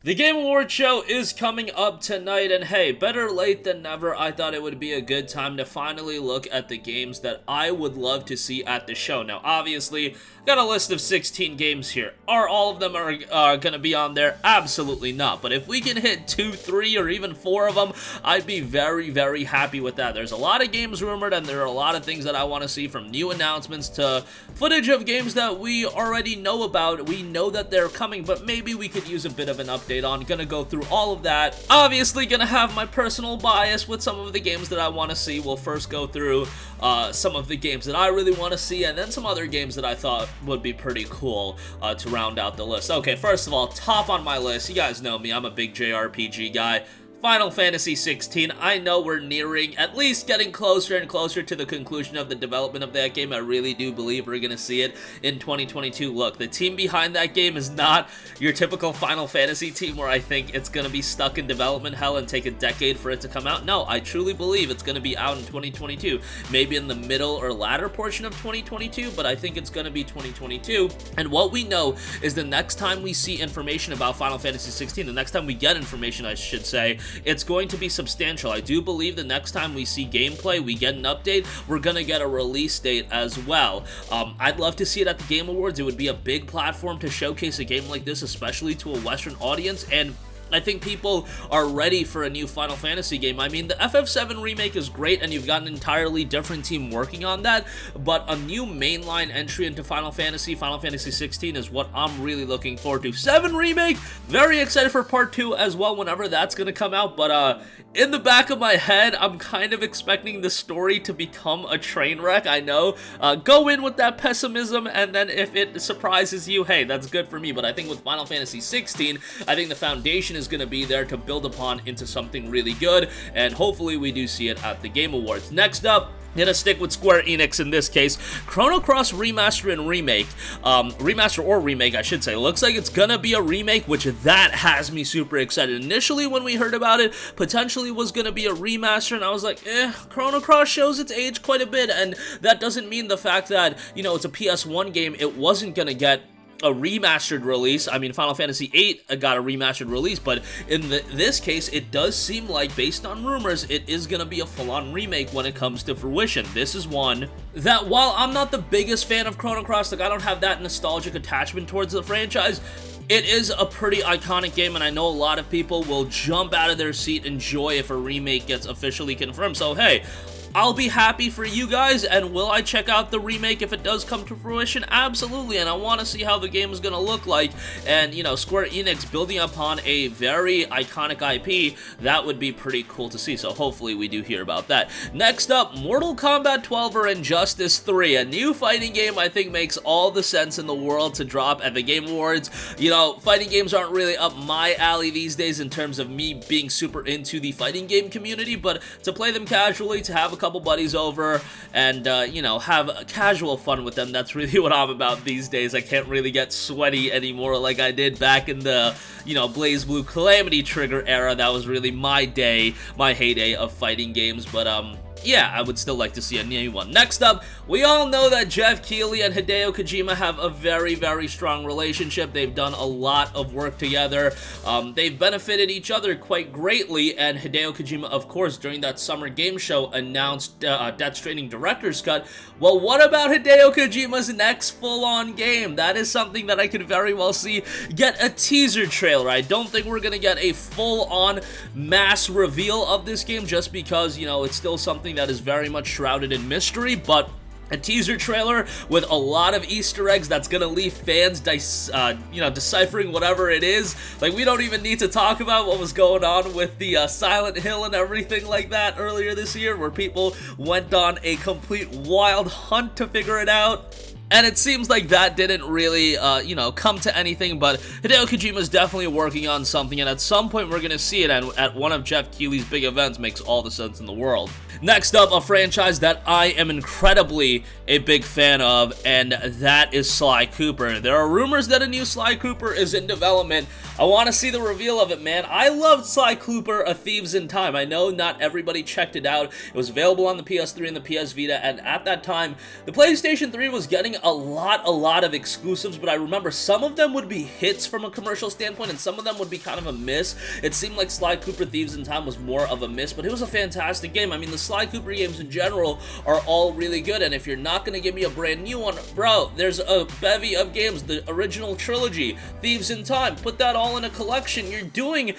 The Game Awards show is coming up tonight, and hey, better late than never. I thought it would be a good time to finally look at the games that I would love to see at the show. Now, obviously, I've got a list of 16 games here. Are all of them going to be on there? Absolutely not. But if we can hit 2, 3, or even 4 of them, I'd be very, very happy with that. There's a lot of games rumored, and there are a lot of things that I want to see, from new announcements to footage of games that we already know about. We know that they're coming, but maybe we could use a bit of an update on. Gonna go through all of that. Obviously gonna have my personal bias with some of the games that I want to see. We'll first go through some of the games that I really want to see, and then some other games that I thought would be pretty cool to round out the list. Okay, first of all, top on my list, you guys know me, I'm a big JRPG guy. Final Fantasy XVI. I know we're nearing, at least getting closer and closer to the conclusion of the development of that game. I really do believe we're going to see it in 2022. Look, the team behind that game is not your typical Final Fantasy team where I think it's going to be stuck in development hell and take a decade for it to come out. No, I truly believe it's going to be out in 2022. Maybe in the middle or latter portion of 2022, but I think it's going to be 2022. And what we know is the next time we see information about Final Fantasy XVI, the next time we get information, I should say, it's going to be substantial. I do believe the next time we see gameplay, we get an update, we're gonna get a release date as well. I'd love to see it at the Game Awards. It would be a big platform to showcase a game like this, especially to a Western audience, and I think people are ready for a new Final Fantasy game. I mean, the FF7 remake is great, and you've got an entirely different team working on that, but a new mainline entry into Final Fantasy XVI is what I'm really looking forward to. 7 Remake, very excited for Part 2 as well, whenever that's gonna come out, but in the back of my head, I'm kind of expecting the story to become a train wreck, I know. Go in with that pessimism, and then if it surprises you, hey, that's good for me, but I think with Final Fantasy XVI, I think the foundation is going to be there to build upon into something really good, and hopefully we do see it at the Game Awards. Next up, gonna stick with Square Enix in this case. Chrono Cross Remaster and Remake. Remaster or Remake, I should say. Looks like it's gonna be a remake, which that has me super excited. Initially, when we heard about it, potentially was gonna be a remaster, and I was like, Chrono Cross shows its age quite a bit, and that doesn't mean the fact that, you know, it's a PS1 game, it wasn't gonna get a remastered release. I mean, Final Fantasy VIII got a remastered release, but in this case, it does seem like, based on rumors, it is going to be a full-on remake when it comes to fruition. This is one that, while I'm not the biggest fan of Chrono Cross, like, I don't have that nostalgic attachment towards the franchise, it is a pretty iconic game, and I know a lot of people will jump out of their seat in joy if a remake gets officially confirmed. So, hey, I'll be happy for you guys, and will I check out the remake if it does come to fruition? Absolutely, and I want to see how the game is going to look like, and, you know, Square Enix building upon a very iconic IP, that would be pretty cool to see, so hopefully we do hear about that. Next up, Mortal Kombat 12 or Injustice 3, a new fighting game I think makes all the sense in the world to drop at the Game Awards. You know, fighting games aren't really up my alley these days in terms of me being super into the fighting game community, but to play them casually, to have a couple buddies over, and, you know, have casual fun with them. That's really what I'm about these days. I can't really get sweaty anymore like I did back in the, you know, BlazBlue Calamity Trigger era. That was really my day, my heyday of fighting games, but, yeah, I would still like to see a new one. Next up, we all know that Jeff Keighley and Hideo Kojima have a very, very strong relationship. They've done a lot of work together. They've benefited each other quite greatly, and Hideo Kojima, of course, during that Summer Game Show announced Death Stranding Director's Cut. Well, what about Hideo Kojima's next full-on game? That is something that I could very well see get a teaser trailer. I don't think we're gonna get a full-on mass reveal of this game, just because, you know, it's still something that is very much shrouded in mystery, but a teaser trailer with a lot of Easter eggs that's gonna leave fans, deciphering whatever it is. Like, we don't even need to talk about what was going on with the Silent Hill and everything like that earlier this year, where people went on a complete wild hunt to figure it out. And it seems like that didn't really, come to anything, but Hideo Kojima's definitely working on something, and at some point we're going to see it, and at one of Jeff Keighley's big events makes all the sense in the world. Next up, a franchise that I am incredibly a big fan of, and that is Sly Cooper. There are rumors that a new Sly Cooper is in development. I want to see the reveal of it, man. I loved Sly Cooper, A Thieves in Time. I know not everybody checked it out. It was available on the PS3 and the PS Vita, and at that time, the PlayStation 3 was getting a lot of exclusives, but I remember some of them would be hits from a commercial standpoint, and some of them would be kind of a miss. It seemed like Sly Cooper Thieves in Time was more of a miss, but it was a fantastic game. I mean, the Sly Cooper games in general are all really good, and if you're not going to give me a brand new one, bro, there's a bevy of games, the original trilogy, Thieves in Time, put that all in a collection. You're doing,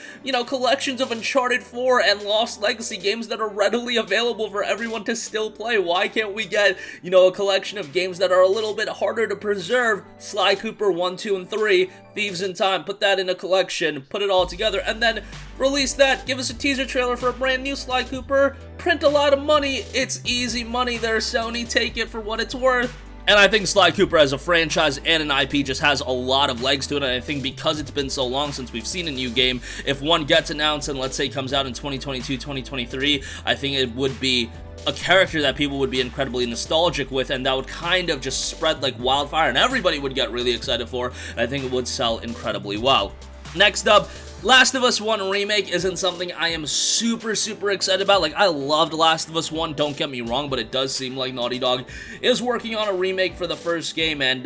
collections of Uncharted 4 and Lost Legacy games that are readily available for everyone to still play. Why can't we get, a collection of games that are a little bit harder to preserve? Sly Cooper 1, 2, and 3, Thieves in Time, put that in a collection, put it all together, and then release that, give us a teaser trailer for a brand new Sly Cooper, print a lot of money. It's easy money there, Sony, take it for what it's worth. And I think Sly Cooper as a franchise and an IP just has a lot of legs to it, and I think because it's been so long since we've seen a new game, if one gets announced and let's say comes out in 2022, 2023, I think it would be a character that people would be incredibly nostalgic with, and that would kind of just spread like wildfire, and everybody would get really excited for, and I think it would sell incredibly well. Next up, Last of Us 1 Remake isn't something I am super excited about. Like, I loved Last of Us 1, don't get me wrong, but it does seem like Naughty Dog is working on a remake for the first game, and,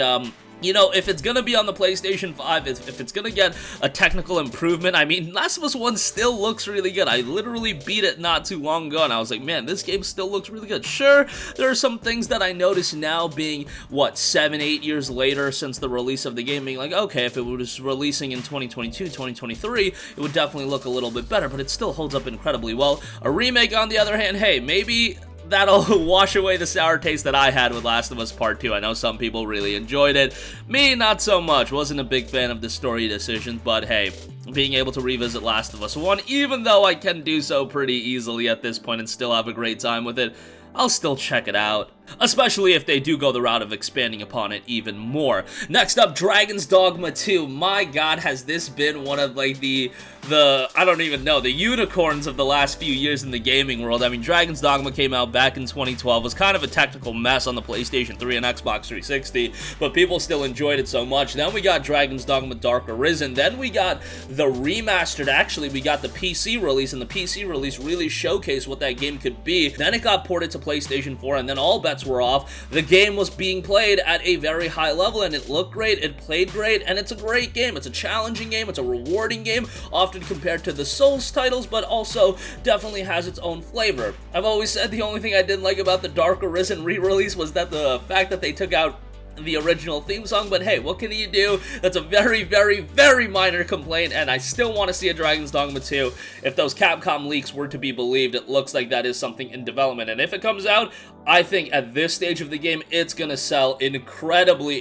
if it's gonna be on the PlayStation 5, if it's gonna get a technical improvement, I mean, Last of Us 1 still looks really good. I literally beat it not too long ago, and I was like, man, this game still looks really good. Sure, there are some things that I notice now being, 7-8 years later since the release of the game, being like, okay, if it was releasing in 2022, 2023, it would definitely look a little bit better, but it still holds up incredibly well. A remake, on the other hand, hey, maybe that'll wash away the sour taste that I had with Last of Us Part 2. I know some people really enjoyed it. Me, not so much. Wasn't a big fan of the story decisions, but hey, being able to revisit Last of Us 1, even though I can do so pretty easily at this point and still have a great time with it, I'll still check it out. Especially if they do go the route of expanding upon it even more. Next up, Dragon's Dogma 2. My god, has this been one of, like, the I don't even know, the unicorns of the last few years in the gaming world. I mean, Dragon's Dogma came out back in 2012, was kind of a technical mess on the PlayStation 3 and Xbox 360, but people still enjoyed it so much. Then we got Dragon's Dogma Dark Arisen, then we got the remastered, actually, we got the PC release, and the PC release really showcased what that game could be. Then it got ported to PlayStation 4, and then all bets were off. The game was being played at a very high level, and it looked great, it played great, and it's a great game. It's a challenging game, it's a rewarding game, often compared to the Souls titles, but also definitely has its own flavor. I've always said the only thing I didn't like about the Dark Arisen re-release was that the fact that they took out the original theme song, but hey, what can you do? That's a very minor complaint, and I still want to see a Dragon's Dogma 2. If those Capcom leaks were to be believed, it looks like that is something in development, and if it comes out, I think at this stage of the game, it's gonna sell incredibly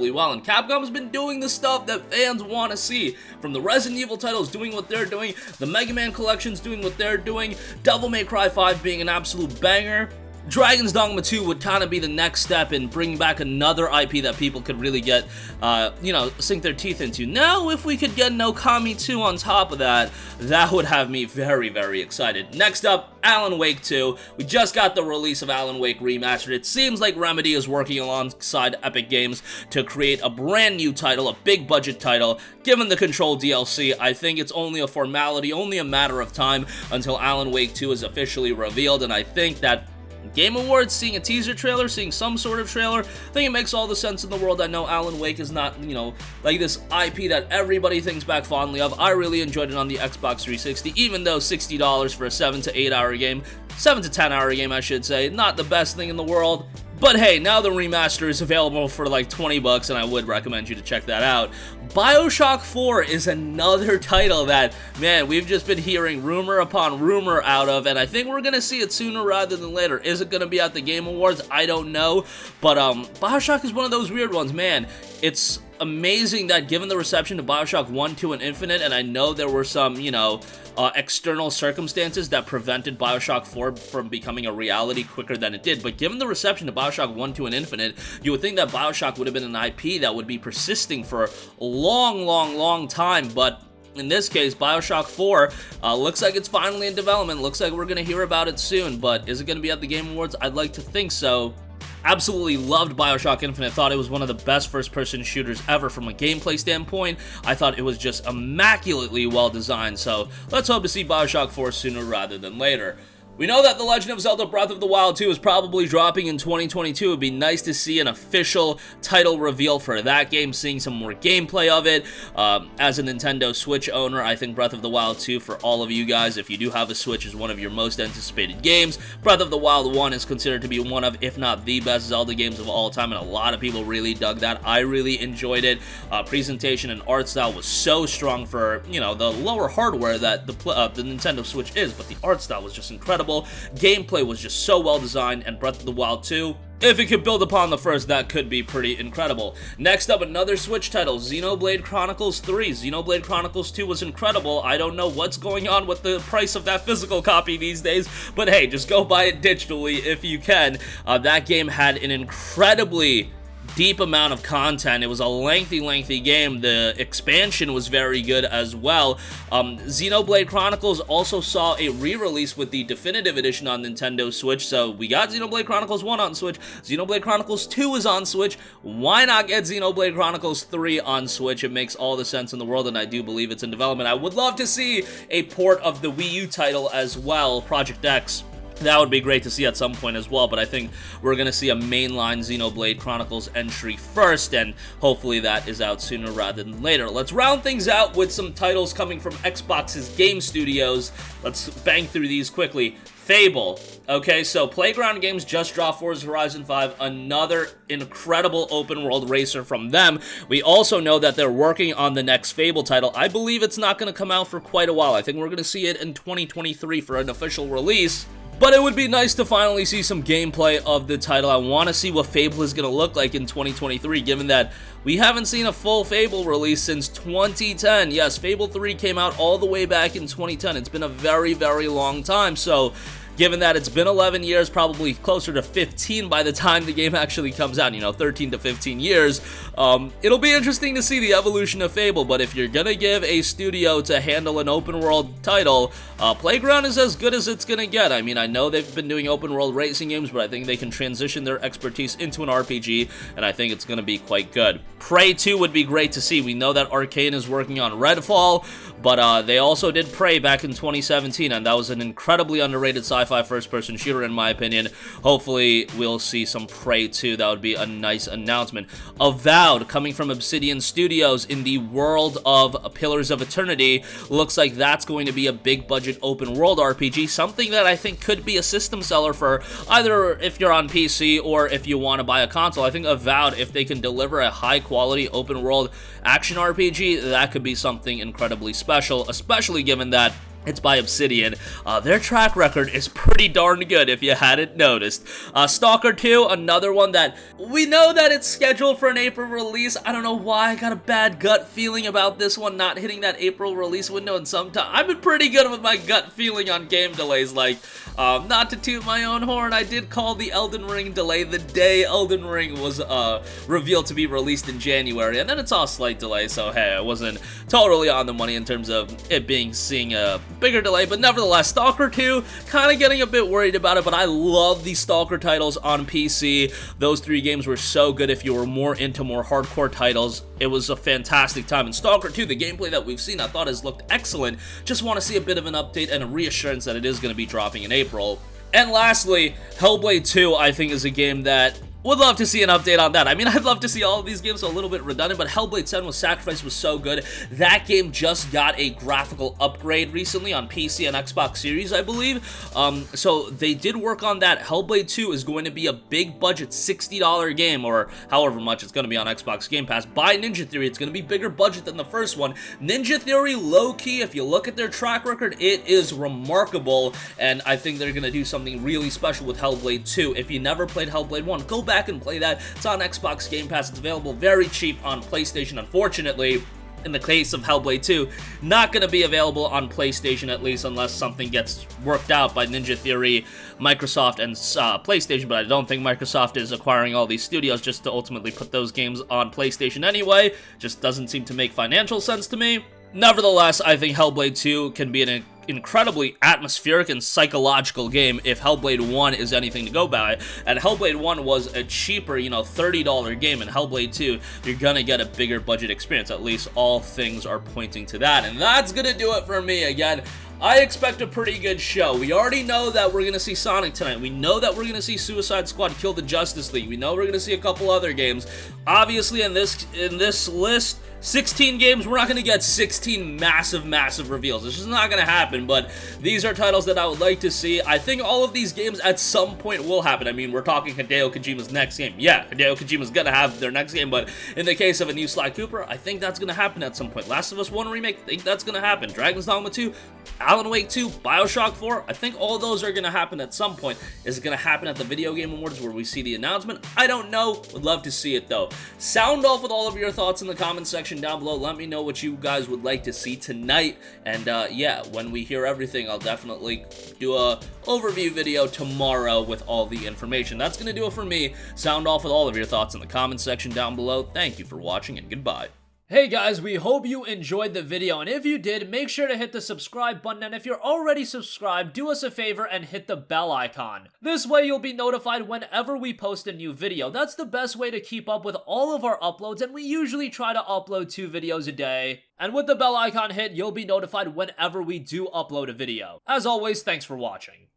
well, and Capcom's been doing the stuff that fans want to see, from the Resident Evil titles doing what they're doing, the Mega Man collections doing what they're doing, Devil May Cry 5 being an absolute banger. Dragon's Dogma 2 would kind of be the next step in bringing back another IP that people could really get, sink their teeth into. Now, if we could get an Okami 2 on top of that, that would have me very excited. Next up, Alan Wake 2. We just got the release of Alan Wake Remastered. It seems like Remedy is working alongside Epic Games to create a brand new title, a big budget title. Given the Control DLC, I think it's only a formality, only a matter of time until Alan Wake 2 is officially revealed, and I think that Game Awards, seeing a teaser trailer, seeing some sort of trailer, I think it makes all the sense in the world. I know Alan Wake is not, like this IP that everybody thinks back fondly of. I really enjoyed it on the Xbox 360, even though $60 for a 7 to 10 hour game, I should say, not the best thing in the world. But hey, now the remaster is available for like $20, and I would recommend you to check that out. Bioshock 4 is another title that, man, we've just been hearing rumor upon rumor out of, and I think we're gonna see it sooner rather than later. Is it gonna be at the Game Awards? I don't know, but Bioshock is one of those weird ones, man. It's amazing that given the reception to Bioshock 1, 2, and Infinite, and I know there were some, external circumstances that prevented Bioshock 4 from becoming a reality quicker than it did, but given the reception to Bioshock 1, 2, and Infinite, you would think that Bioshock would have been an IP that would be persisting for a long time, but in this case, Bioshock 4 looks like it's finally in development. Looks like we're going to hear about it soon, but is it going to be at the Game Awards? I'd like to think so. Absolutely loved Bioshock Infinite. Thought it was one of the best first-person shooters ever from a gameplay standpoint. I thought it was just immaculately well designed, so let's hope to see Bioshock 4 sooner rather than later. We know that The Legend of Zelda Breath of the Wild 2 is probably dropping in 2022. It would be nice to see an official title reveal for that game, seeing some more gameplay of it. As a Nintendo Switch owner, I think Breath of the Wild 2, for all of you guys, if you do have a Switch, is one of your most anticipated games. Breath of the Wild 1 is considered to be one of, if not the best Zelda games of all time, and a lot of people really dug that. I really enjoyed it. Presentation and art style was so strong for, you know, the lower hardware that the Nintendo Switch is, but the art style was just incredible. Gameplay was just so well designed, and Breath of the Wild 2, if it could build upon the first, that could be pretty incredible. Next up, another Switch title, Xenoblade Chronicles 3. Xenoblade Chronicles 2 was incredible. I don't know what's going on with the price of that physical copy these days, but hey, just go buy it digitally if you can. That game had an incredibly deep amount of content. It was a lengthy game. The expansion was very good as well. Xenoblade Chronicles also saw a re-release with the definitive edition on Nintendo Switch, so we got Xenoblade Chronicles 1 on Switch. Xenoblade Chronicles 2 is on Switch. Why not get Xenoblade Chronicles 3 on Switch? It makes all the sense in the world, and I do believe it's in development. I would love to see a port of the Wii U title as well, Project X. That would be great to see at some point as well, but I think we're going to see a mainline Xenoblade Chronicles entry first, and hopefully that is out sooner rather than later. Let's round things out with some titles coming from Xbox's game studios. Let's bang through these quickly. Fable. Okay, so Playground Games just dropped Forza Horizon 5, another incredible open world racer from them. We also know that they're working on the next Fable title. I believe it's not going to come out for quite a while. I think we're going to see it in 2023 for an official release. But it would be nice to finally see some gameplay of the title. I want to see what Fable is going to look like in 2023, given that we haven't seen a full Fable release since 2010. Yes, Fable 3 came out all the way back in 2010. It's been a very long time, so given that it's been 11 years, probably closer to 15 by the time the game actually comes out, you know, 13 to 15 years, it'll be interesting to see the evolution of Fable. But if you're gonna give a studio to handle an open world title, Playground is as good as it's gonna get. I mean, I know they've been doing open world racing games, but I think they can transition their expertise into an RPG, and I think it's gonna be quite good. Prey 2 would be great to see. We know that Arcane is working on Redfall, but they also did Prey back in 2017, and that was an incredibly underrated sci-fi first-person shooter in my opinion. Hopefully we'll see some Prey 2. That would be a nice announcement. Avowed, coming from Obsidian Studios in the world of Pillars of Eternity. Looks like that's going to be a big budget open world RPG, something that I think could be a system seller for either if you're on PC or if you want to buy a console. I think Avowed, if they can deliver a high quality open world action RPG, that could be something incredibly special, especially given that it's by Obsidian. Their track record is pretty darn good, if you hadn't noticed. Stalker 2, another one that we know that it's scheduled for an April release. I don't know why. I got a bad gut feeling about this one not hitting that April release window, and sometimes I've been pretty good with my gut feeling on game delays. Like, not to toot my own horn, I did call the Elden Ring delay the day Elden Ring was revealed to be released in January, and then it's all slight delay, so hey, I wasn't totally on the money in terms of it seeing a bigger delay, but nevertheless, Stalker 2, kind of getting a bit worried about it, but I love these Stalker titles on PC. Those 3 games were so good. If you were more into more hardcore titles, it was a fantastic time. And Stalker 2, the gameplay that we've seen, I thought has looked excellent. Just want to see a bit of an update and a reassurance that it is going to be dropping in April. And lastly, Hellblade 2, I think, is a game that would love to see an update on that. I mean, I'd love to see all of these games a little bit redundant, but Hellblade 7 with Sacrifice was so good. That game just got a graphical upgrade recently on PC and Xbox Series, I believe. So they did work on that. Hellblade 2 is going to be a big budget $60 game, or however much it's going to be on Xbox Game Pass, by Ninja Theory. It's going to be bigger budget than the first one. Ninja Theory, low-key, if you look at their track record, it is remarkable, and I think they're going to do something really special with Hellblade 2. If you never played Hellblade 1, go back and play that. It's on Xbox Game Pass. It's available very cheap on PlayStation. Unfortunately, in the case of Hellblade 2, not going to be available on PlayStation, at least unless something gets worked out by Ninja Theory, Microsoft, and PlayStation, but I don't think Microsoft is acquiring all these studios just to ultimately put those games on PlayStation anyway. Just doesn't seem to make financial sense to me. Nevertheless, I think Hellblade 2 can be an incredibly atmospheric and psychological game if Hellblade 1 is anything to go by. And Hellblade 1 was a cheaper, you know, $30 game, and Hellblade 2, you're gonna get a bigger budget experience. At least all things are pointing to that. And that's gonna do it for me. Again, I expect a pretty good show. We already know that we're gonna see Sonic tonight. We know that we're gonna see Suicide Squad kill the Justice League. We know we're gonna see a couple other games. Obviously, in this list, 16 games, we're not going to get 16 massive reveals. This is not going to happen, but these are titles that I would like to see. I think all of these games at some point will happen. I mean, we're talking Hideo Kojima's next game. Yeah, Hideo Kojima's going to have their next game, but in the case of a new Sly Cooper, I think that's going to happen at some point. Last of Us 1 Remake, I think that's going to happen. Dragon's Dogma 2, Alan Wake 2, Bioshock 4, I think all those are going to happen at some point. Is it going to happen at the Video Game Awards where we see the announcement? I don't know. Would love to see it, though. Sound off with all of your thoughts in the comment section down below. Let me know what you guys would like to see tonight, and yeah, when we hear everything, I'll definitely do a overview video tomorrow with all the information. That's gonna do it for me. Sound off with all of your thoughts in the comment section down below. Thank you for watching, and goodbye. Hey guys, we hope you enjoyed the video, and if you did, make sure to hit the subscribe button, and if you're already subscribed, do us a favor and hit the bell icon. This way you'll be notified whenever we post a new video. That's the best way to keep up with all of our uploads, and we usually try to upload 2 videos a day. And with the bell icon hit, you'll be notified whenever we do upload a video. As always, thanks for watching.